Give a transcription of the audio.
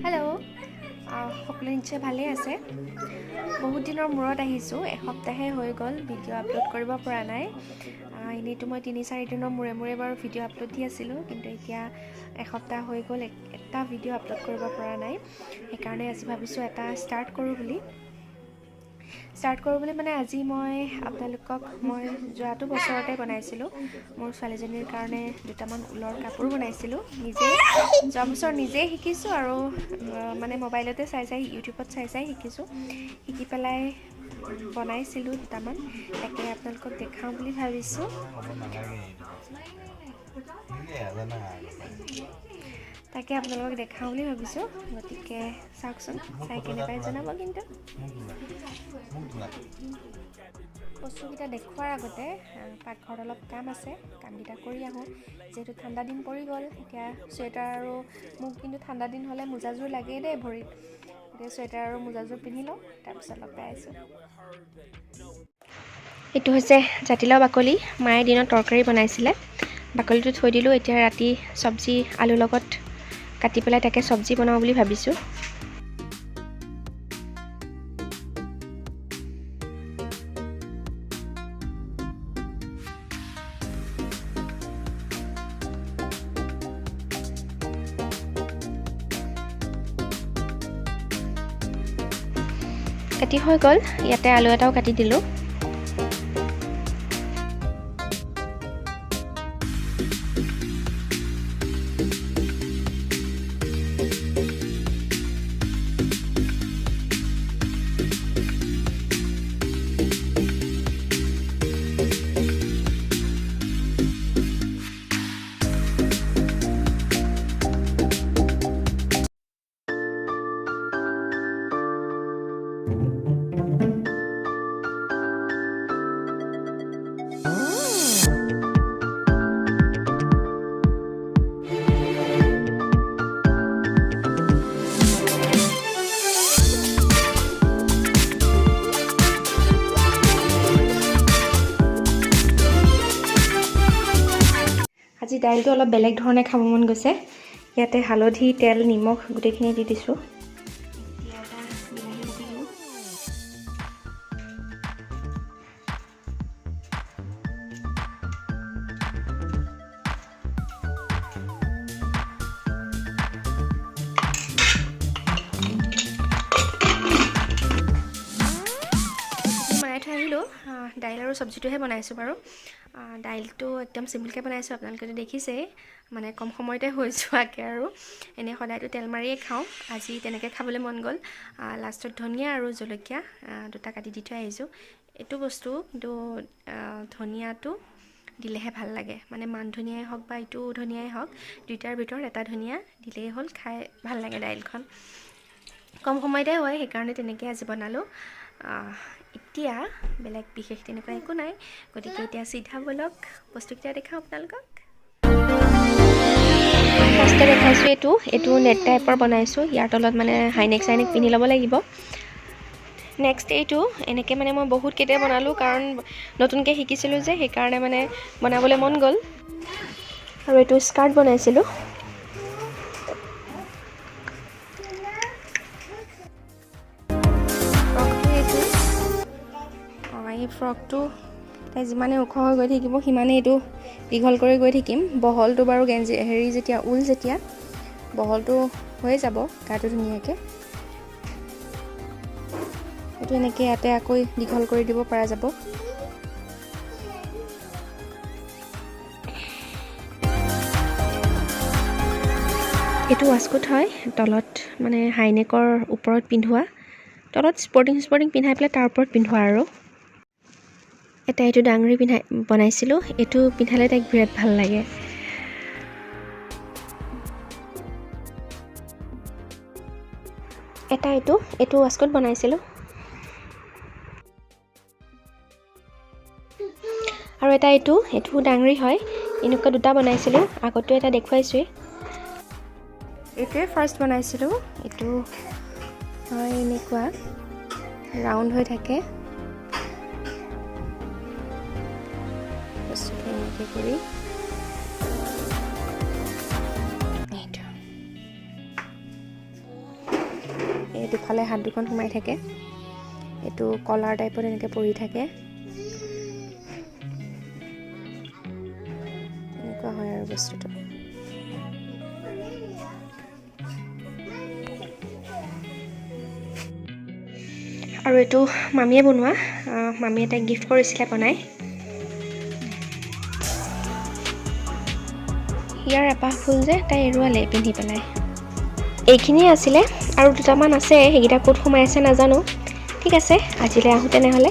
Hello', সকলো নিশ্চয় ভালেই আছে। বহুত দিনৰ মূৰত আহিছোঁ, এসপ্তাহে হৈ গ'ল ভিডিঅ' আপলোড কৰিব পৰা নাই। এনেইতো মই 3-4 দিনৰ মূৰে মূৰে বাৰু ভিডিঅ' আপলোড দি আছিলোঁ, কিন্তু এতিয়া এসপ্তাহ হৈ গ'ল এটা ভিডিঅ' আপলোড কৰিব পৰা নাই। সেইকাৰণে আজি ভাবিছোঁ এটা ষ্টাৰ্ট কৰোঁ বুলি মানে আজি মই আপোনালোকক যোৱাটো বছৰতে বনাইছিলোঁ। মোৰ ছোৱালীজনীৰ কাৰণে দুটামান ঊলৰ কাপোৰ বনাইছিলোঁ যোৱা বছৰ নিজেই শিকিছোঁ আৰু মানে মোবাইলতে চাই ইউটিউবত চাই শিকিছোঁ। শিকি পেলাই বনাইছিলোঁ দুটামান, তাকে আপোনালোকক দেখাওঁ বুলি ভাবিছোঁ। গতিকে চাওকচোন, চাই কেনে পাই জনাব। কিন্তু বস্তুকেইটা দেখুৱাৰ আগতে পাকঘৰত অলপ কাম আছে, কামকেইটা কৰি আহোঁ। যিহেতু ঠাণ্ডা দিন পৰি গ'ল, এতিয়া চুৱেটাৰ আৰু মোক কিন্তু ঠাণ্ডা দিন হ'লে মোজাযোৰ লাগেই দেই ভৰিত। এতিয়া চুৱেটাৰ আৰু মোজাযোৰ পিন্ধি লওঁ, তাৰপিছত লগাই আছোঁ। এইটো হৈছে জাতিলাও বাকলি, মায়ে দিনত তৰকাৰী বনাইছিলে। বাকলিটো থৈ দিলোঁ, এতিয়া ৰাতি চব্জি আলুৰ লগত কাটি পেলাই তাকে চব্জি বনাওঁ বুলি ভাবিছোঁ। কাটি হৈ গ'ল, ইয়াতে আলু এটাও কাটি দিলোঁ। আজি দাইলটো অলপ বেলেগ ধৰণে খাব মন গৈছে। ইয়াতে হালধি, তেল, নিমখ গোটেইখিনি দি দিছোঁ। এতিয়া এটা বিলাহী দিলোঁ। বনাই থৈ আহিলোঁ, দাইল আৰু চব্জিটোহে বনাইছোঁ বাৰু। দাইলটো একদম চিম্পলকৈ বনাইছোঁ, আপোনালোকেতো দেখিছেই, মানে কম সময়তে হৈ যোৱাকৈ আৰু। এনেই সদায়তো তেল মাৰিয়ে খাওঁ, আজি তেনেকৈ খাবলৈ মন গ'ল। লাষ্টত ধনিয়া আৰু জলকীয়া দুটা কাটি দি থৈ আহিছোঁ। এইটো বস্তু কিন্তু ধনিয়াটো দিলেহে ভাল লাগে, মানে মান ধনিয়াই হওক বা এইটো ধনিয়াই হওক, দুইটাৰ ভিতৰত এটা ধনিয়া দিলেই হ'ল, খাই ভাল লাগে দাইলখন। কম সময়তে হয়, সেইকাৰণে তেনেকৈ আজি বনালোঁ। এতিয়া বেলেগ বিশেষ তেনেকুৱা একো নাই, গতিকে এতিয়া চিধা বলক বস্তুকেইটা দেখাওঁ আপোনালোকক। ফাৰ্ষ্টে দেখাইছোঁ এইটো নেট টাইপৰ বনাইছোঁ, ইয়াৰ তলত মানে হাইনেক চাইনেক পিন্ধি ল'ব লাগিব। নেক্সট এইটো এনেকৈ মানে মই বহুত কেইটা বনালোঁ, কাৰণ নতুনকৈ শিকিছিলোঁ যে, সেইকাৰণে মানে বনাবলৈ মন গ'ল। আৰু এইটো স্কাৰ্ট বনাইছিলোঁ। এই ফ্ৰকটো তাই যিমানে ওখ হৈ গৈ থাকিব, সিমানেই এইটো দীঘল কৰি গৈ থাকিম। বহলটো বাৰু ঊল যেতিয়া বহলটো হৈ যাব গাটো ধুনীয়াকৈ, এইটো এনেকৈ ইয়াতে আকৌ দীঘল কৰি দিব পৰা যাব। এইটো ৱাছকোট হয়, তলত মানে হাইনেকৰ ওপৰত পিন্ধোৱা, তলত স্পৰ্টিং পিন্ধাই পেলাই তাৰ ওপৰত পিন্ধোৱা আৰু। এটা এইটো ডাঙৰি বনাইছিলোঁ, এইটো পিন্ধালে তাইক বিৰাট ভাল লাগে। এটা এইটো ৱাছকোট বনাইছিলোঁ। আৰু এটা এইটো ডাঙৰি হয়, এনেকুৱা দুটা বনাইছিলোঁ, আগতো এটা দেখুৱাইছোৱেই। এইটোৱে ফাৰ্ষ্ট বনাইছিলোঁ, এইটো হয় এনেকুৱা ৰাউণ্ড হৈ থাকে। বস্তুটো এনেকৈ কৰি এইটো দুফালে হাত দুখন সোমাই থাকে, এইটো কলাৰ টাইপত এনেকৈ পৰি থাকে, এনেকুৱা হয় আৰু বস্তুটো। আৰু এইটো মামীয়ে বনোৱা, মামীয়ে তাইক গিফ্ট কৰিছিলে বনাই। ইয়াৰ এপাহ ফুল যে তাই এৰুৱালে পিন্ধি পেলাই। এইখিনিয়ে আছিলে, আৰু দুটামান আছে, সেইকেইটা ক'ত সোমাই আছে নাজানো। ঠিক আছে, আজিলৈ আহোঁ তেনেহ'লে।